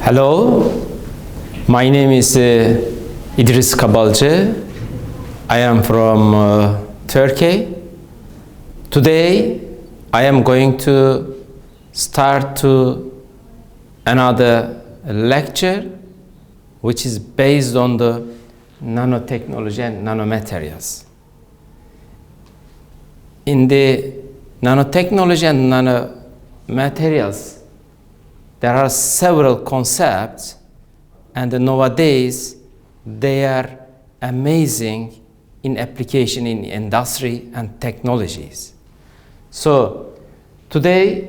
Hello, my name is Idris Kabalcı. I am from Turkey. Today, I am going to start another lecture which is based on the nanotechnology and nanomaterials. In the nanotechnology and nanomaterials, there are several concepts, and nowadays they are amazing in application in industry and technologies. So today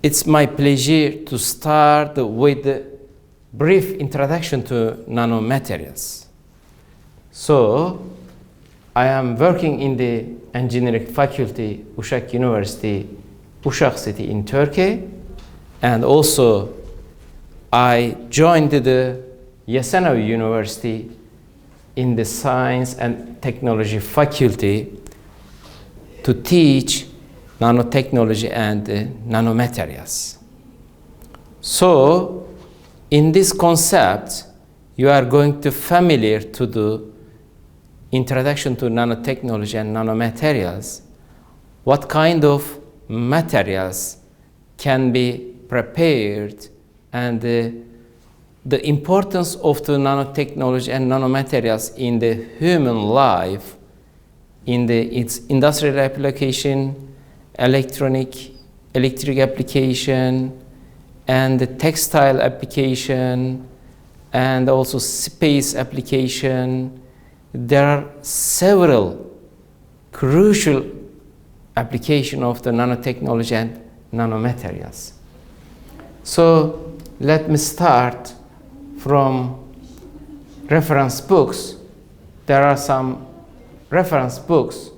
it's my pleasure to start with a brief introduction to nanomaterials. So I am working in the engineering faculty, Uşak University, Uşak City in Turkey. And also, I joined the Yesenevi University in the Science and Technology faculty to teach nanotechnology and nanomaterials. So, in this concept, you are going to familiar to the introduction to nanotechnology and nanomaterials, what kind of materials can be prepared, and the importance of the nanotechnology and nanomaterials in the human life, in its industrial application, electric application, and the textile application, and also space application. There are several crucial applications of the nanotechnology and nanomaterials. So let me start from reference books. There are some reference books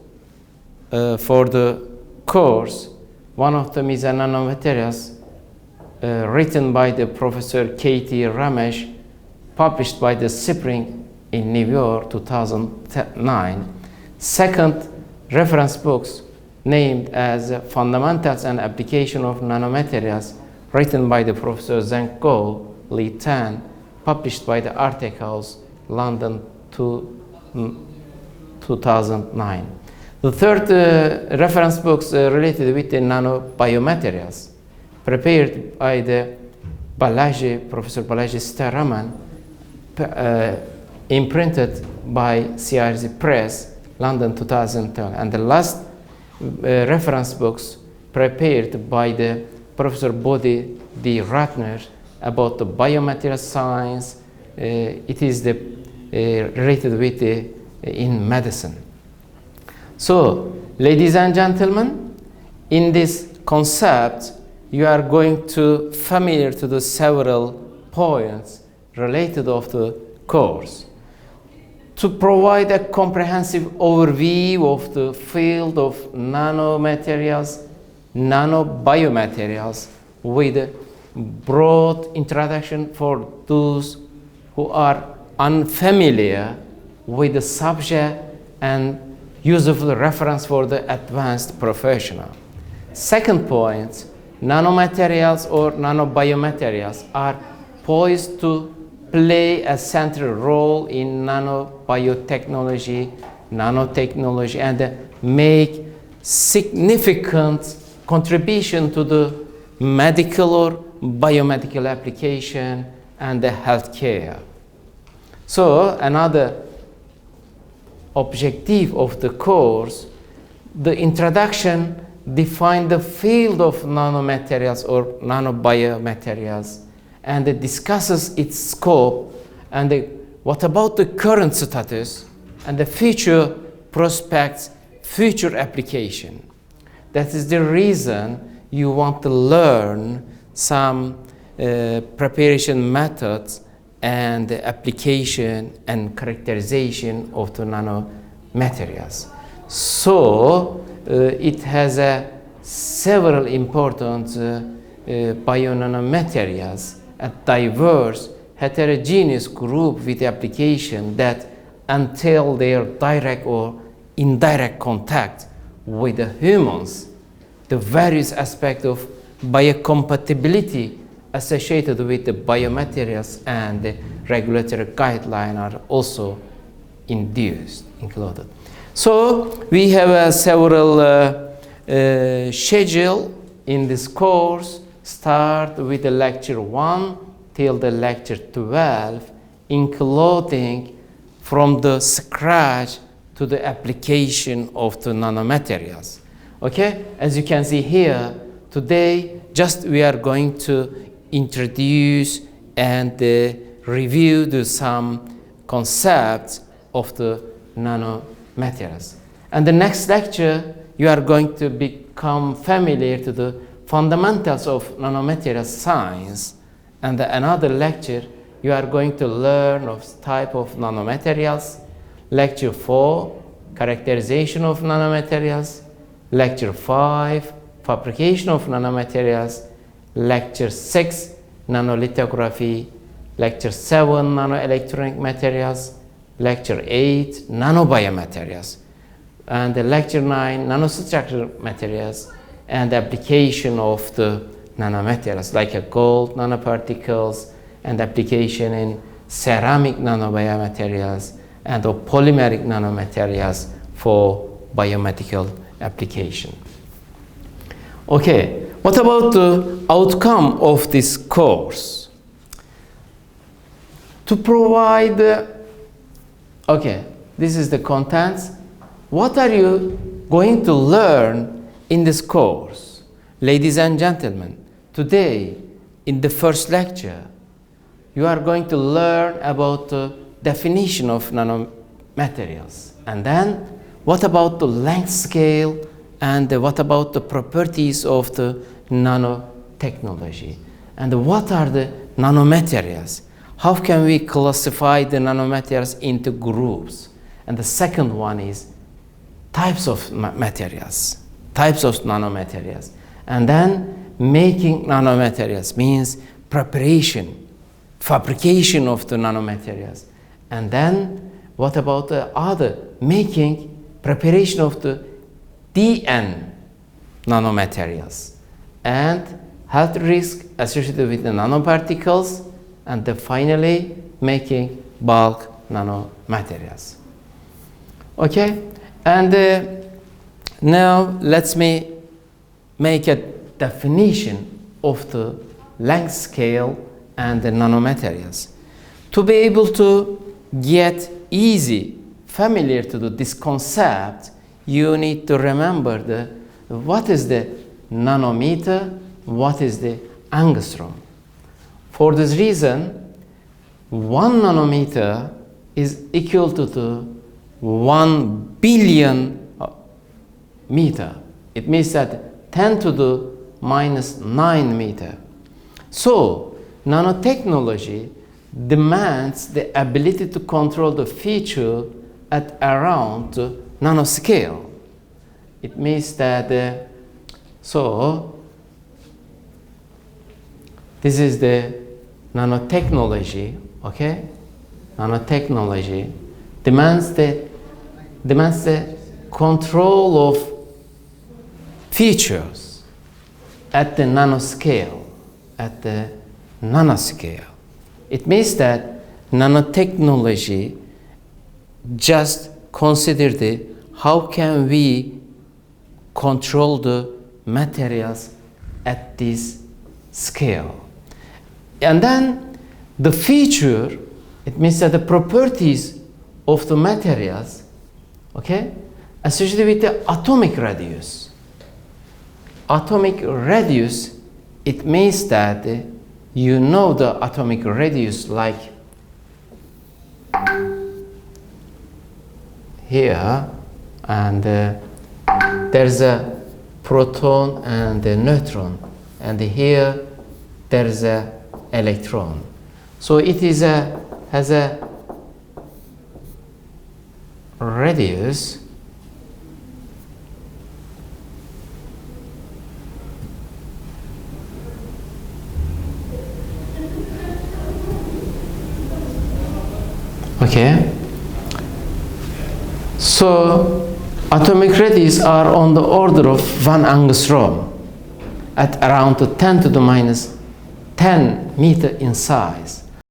for the course. One of them is a nanomaterials written by the Professor Katie Ramesh, published by the Spring in New York, 2009. Second reference books named as Fundamentals and Application of Nanomaterials, written by the Professor Zheng Guo, Li Tan, published by the Artec House, London, 2009. The third reference books related with the nanobiomaterials, prepared by the Professor Balaji Sitaraman, imprinted by CRZ Press, London, 2010. And the last reference books prepared by the Professor Bodhi D. Ratner about the biomaterial science. It is related with in medicine. So, ladies and gentlemen, in this concept, you are going to familiar to the several points related of the course. To provide a comprehensive overview of the field of nanomaterials, nanobiomaterials, with a broad introduction for those who are unfamiliar with the subject and useful reference for the advanced professional. Second point, nanomaterials or nanobiomaterials are poised to play a central role in nanobiotechnology, nanotechnology, and make significant contribution to the medical or biomedical application and the healthcare. So another objective of the course, the introduction define the field of nanomaterials or nanobiomaterials, and it discusses its scope and what about the current status and the future prospects, future application. That is the reason you want to learn some preparation methods and application and characterization of the nanomaterials. So it has several important bionanomaterials, a diverse heterogeneous group with application that entail their direct or indirect contact with the humans, the various aspects of biocompatibility associated with the biomaterials and the regulatory guideline are also included. So we have several schedule in this course. Start with the lecture 1 till the lecture 12, including from the scratch to the application of the nanomaterials. Okay, as you can see here, today just we are going to introduce and review some concepts of the nanomaterials. And the next lecture, you are going to become familiar to the fundamentals of nanomaterial science. And another lecture, you are going to learn of type of nanomaterials. Lecture 4, characterization of nanomaterials. Lecture 5, fabrication of nanomaterials. Lecture 6, nanolithography. Lecture 7, nanoelectronic materials. Lecture 8, nanobiomaterials. And lecture 9, nanostructural materials and application of the nanomaterials like gold nanoparticles and application in ceramic nanobiomaterials and polymeric nanomaterials for biomedical application. Okay, what about the outcome of this course? To provide, okay, this is the contents. What are you going to learn in this course? Ladies and gentlemen, today in the first lecture, you are going to learn about the definition of nanomaterials. And then, what about the length scale and what about the properties of the nanotechnology? And what are the nanomaterials? How can we classify the nanomaterials into groups? And the second one is types of materials, types of nanomaterials. And then making nanomaterials means preparation, fabrication of the nanomaterials. And then what about the other, making preparation of the DN nanomaterials and health risk associated with the nanoparticles, and then finally making bulk nanomaterials. Okay, and now let's make a definition of the length scale and the nanomaterials. To be able to get familiar to this concept, you need to remember what is the nanometer, what is the angstrom. For this reason, 1 nanometer is equal to 1 billion meter. It means that 10 to the minus 9 meter. So, nanotechnology demands the ability to control the feature at around nanoscale. It means that, this is the nanotechnology, okay? Nanotechnology demands the control of features at the nanoscale, It means that nanotechnology just consider how can we control the materials at this scale. And then the feature, it means that the properties of the materials, okay, associated with the atomic radius. Atomic radius, it means that you know the atomic radius like here, and there's a proton and a neutron, and here there's a electron. So it is has a radius okay. So atomic radius are on the order of 1 angstrom at around 10 to the minus 10 meter in size.